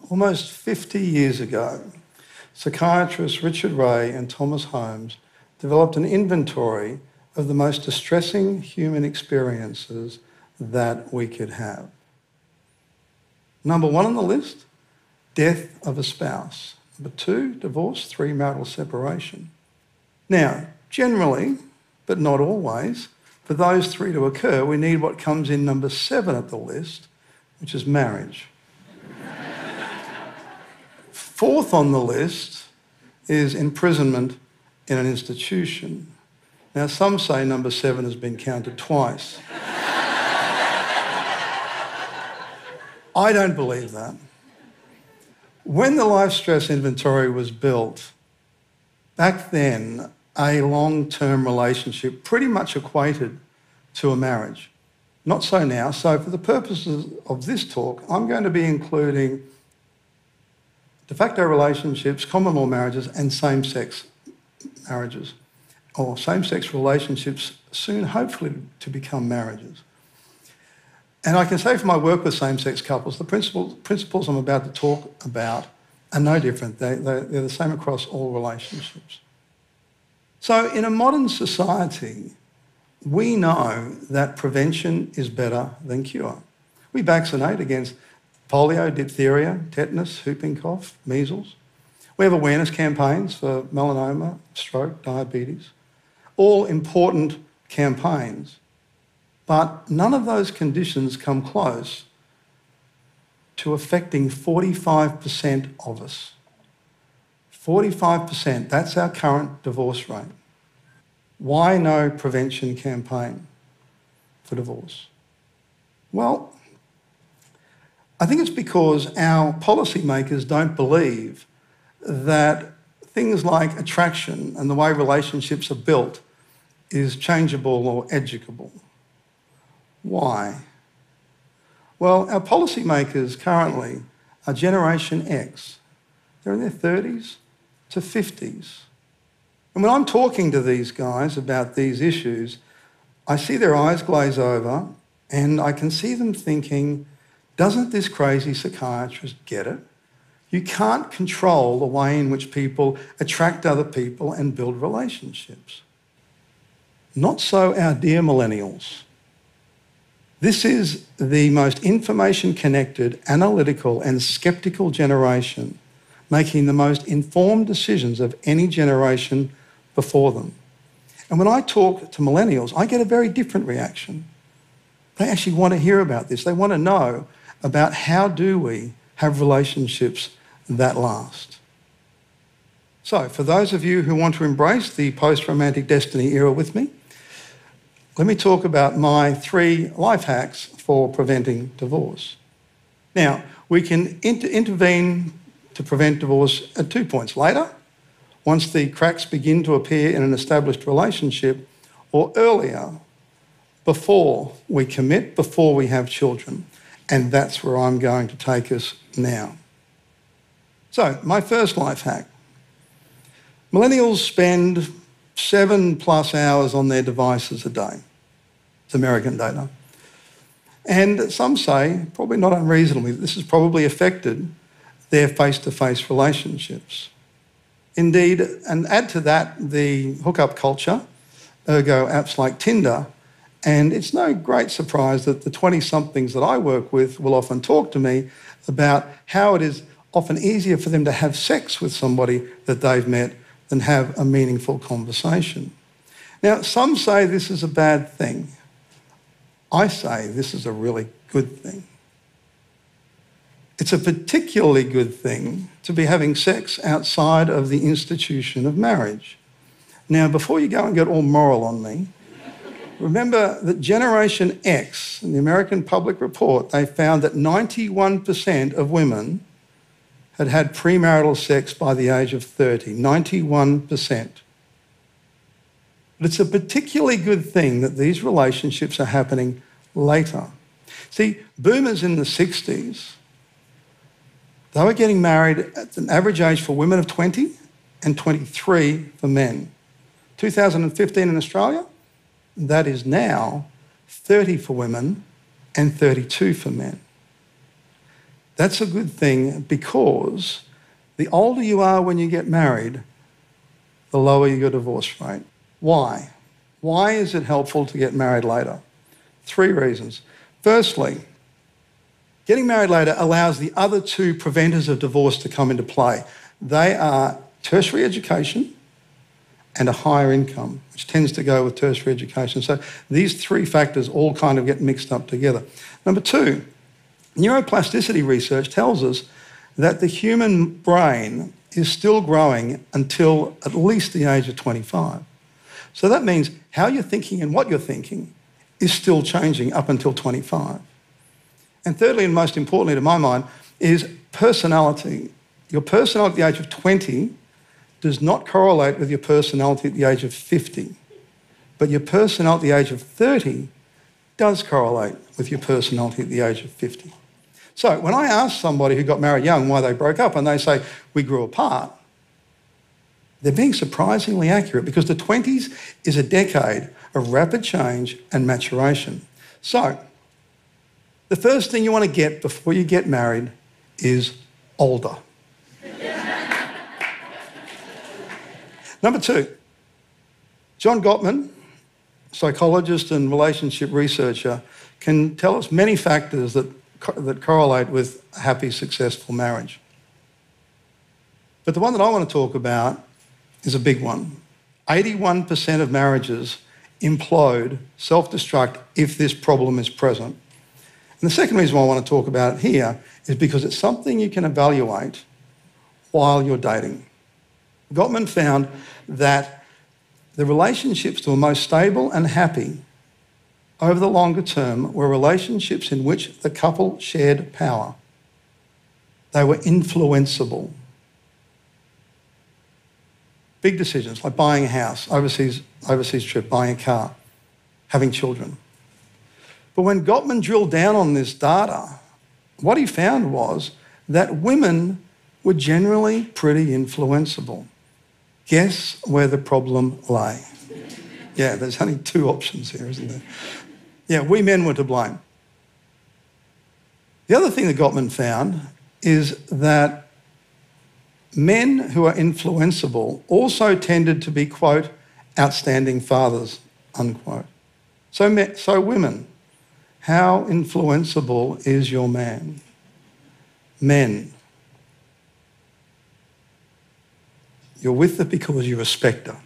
Almost 50 years ago, psychiatrists Richard Ray and Thomas Holmes developed an inventory of the most distressing human experiences that we could have. Number 1 on the list, death of a spouse. Number 2, divorce. 3, marital separation. Now, generally, but not always, for those 3 to occur, we need what comes in number 7 at the list, which is marriage. 4th on the list is imprisonment in an institution. Now, some say number 7 has been counted twice. I don't believe that. When the life stress inventory was built, back then, a long-term relationship pretty much equated to a marriage. Not so now. So for the purposes of this talk, I'm going to be including de facto relationships, common law marriages, and same-sex marriages, or same-sex relationships soon, hopefully, to become marriages. And I can say from my work with same-sex couples, the principles I'm about to talk about are no different. They're the same across all relationships. So in a modern society, we know that prevention is better than cure. We vaccinate against polio, diphtheria, tetanus, whooping cough, measles. We have awareness campaigns for melanoma, stroke, diabetes, all important campaigns. But none of those conditions come close to affecting 45% of us. 45%, that's our current divorce rate. Why no prevention campaign for divorce? Well, I think it's because our policymakers don't believe that things like attraction and the way relationships are built is changeable or educable. Why? Well, our policymakers currently are Generation X. They're in their 30s to 50s. And when I'm talking to these guys about these issues, I see their eyes glaze over and I can see them thinking, doesn't this crazy psychiatrist get it? You can't control the way in which people attract other people and build relationships. Not so our dear millennials. This is the most information-connected, analytical and sceptical generation, making the most informed decisions of any generation before them. And when I talk to millennials, I get a very different reaction. They actually want to hear about this. They want to know about how do we have relationships that last. So for those of you who want to embrace the post-romantic destiny era with me, let me talk about my 3 life hacks for preventing divorce. Now, we can intervene to prevent divorce at 2 points. Later, once the cracks begin to appear in an established relationship, or earlier, before we commit, before we have children. And that's where I'm going to take us now. So, my first life hack. Millennials spend 7+ hours on their devices a day. It's American data. And some say, probably not unreasonably, this has probably affected their face-to-face relationships. Indeed, and add to that the hookup culture, ergo apps like Tinder, and it's no great surprise that the 20-somethings that I work with will often talk to me about how it is often easier for them to have sex with somebody that they've met than have a meaningful conversation. Now, some say this is a bad thing. I say this is a really good thing. It's a particularly good thing to be having sex outside of the institution of marriage. Now, before you go and get all moral on me, remember that Generation X, in the American Public Report, they found that 91% of women had had premarital sex by the age of 30, 91%. But it's a particularly good thing that these relationships are happening later. See, boomers in the 60s, they were getting married at an average age for women of 20 and 23 for men. 2015 in Australia, that is now 30 for women and 32 for men. That's a good thing because the older you are when you get married, the lower your divorce rate. Why? Why is it helpful to get married later? 3 reasons. Firstly, getting married later allows the other 2 preventers of divorce to come into play. They are tertiary education and a higher income, which tends to go with tertiary education. So these 3 factors all kind of get mixed up together. Number 2, neuroplasticity research tells us that the human brain is still growing until at least the age of 25. So that means how you're thinking and what you're thinking is still changing up until 25. And thirdly, and most importantly to my mind, is personality. Your personality at the age of 20 does not correlate with your personality at the age of 50, but your personality at the age of 30 does correlate with your personality at the age of 50. So when I ask somebody who got married young why they broke up and they say, we grew apart, they're being surprisingly accurate because the 20s is a decade of rapid change and maturation. So the first thing you want to get before you get married is older. Number 2, John Gottman, psychologist and relationship researcher, can tell us many factors that correlate with a happy, successful marriage. But the one that I want to talk about is a big one. 81% of marriages implode, self-destruct, if this problem is present. And the second reason why I want to talk about it here is because it's something you can evaluate while you're dating. Gottman found that the relationships that were most stable and happy over the longer term were relationships in which the couple shared power. They were influenceable. Big decisions like buying a house, overseas trip, buying a car, having children. But when Gottman drilled down on this data, what he found was that women were generally pretty influenceable. Guess where the problem lay? Yeah, there's only 2 options here, isn't there? Yeah, we men were to blame. The other thing that Gottman found is that men who are influenceable also tended to be, quote, outstanding fathers, unquote. So women, how influenceable is your man? Men, you're with her because you respect her.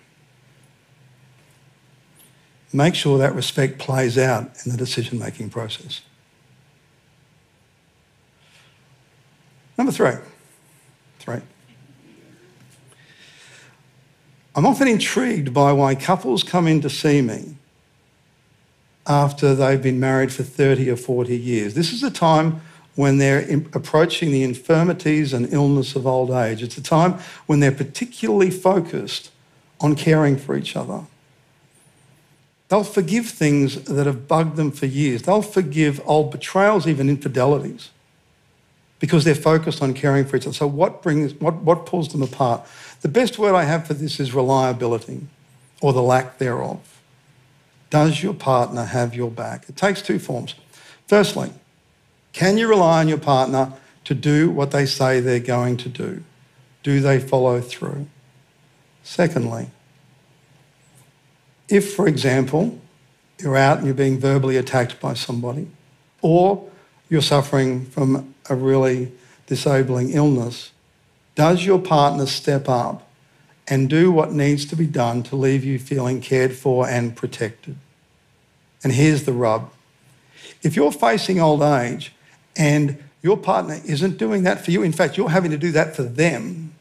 Make sure that respect plays out in the decision-making process. Number 3. I'm often intrigued by why couples come in to see me after they've been married for 30 or 40 years. This is a time when they're approaching the infirmities and illness of old age. It's a time when they're particularly focused on caring for each other. They'll forgive things that have bugged them for years. They'll forgive old betrayals, even infidelities, because they're focused on caring for each other. So what pulls them apart? The best word I have for this is reliability, or the lack thereof. Does your partner have your back? It takes 2 forms. Firstly, can you rely on your partner to do what they say they're going to do? Do they follow through? Secondly, if, for example, you're out and you're being verbally attacked by somebody, or you're suffering from a really disabling illness, does your partner step up and do what needs to be done to leave you feeling cared for and protected? And here's the rub. If you're facing old age and your partner isn't doing that for you, in fact, you're having to do that for them,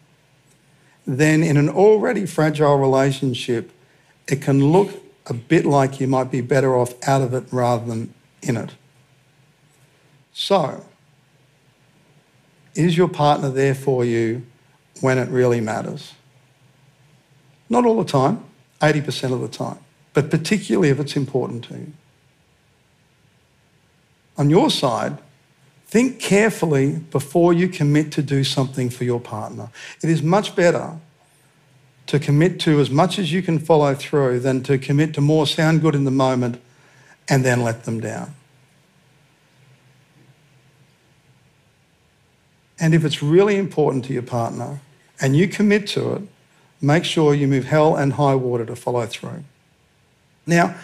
then in an already fragile relationship, it can look a bit like you might be better off out of it rather than in it. So, is your partner there for you when it really matters? Not all the time, 80% of the time, but particularly if it's important to you. On your side, think carefully before you commit to do something for your partner. It is much better to commit to as much as you can follow through than to commit to more sound good in the moment and then let them down. And if it's really important to your partner and you commit to it, make sure you move hell and high water to follow through. Now,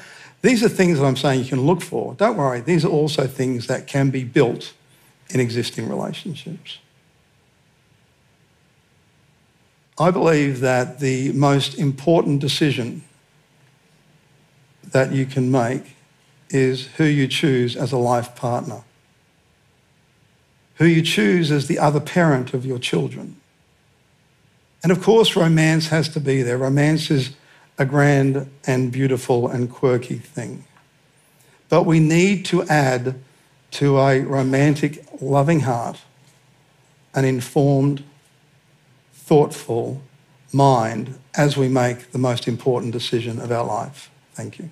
these are things that I'm saying you can look for. Don't worry, these are also things that can be built in existing relationships. I believe that the most important decision that you can make is who you choose as a life partner, who you choose as the other parent of your children. And of course, romance has to be there. Romance is a grand and beautiful and quirky thing. But we need to add to a romantic, loving heart an informed, thoughtful mind as we make the most important decision of our life. Thank you.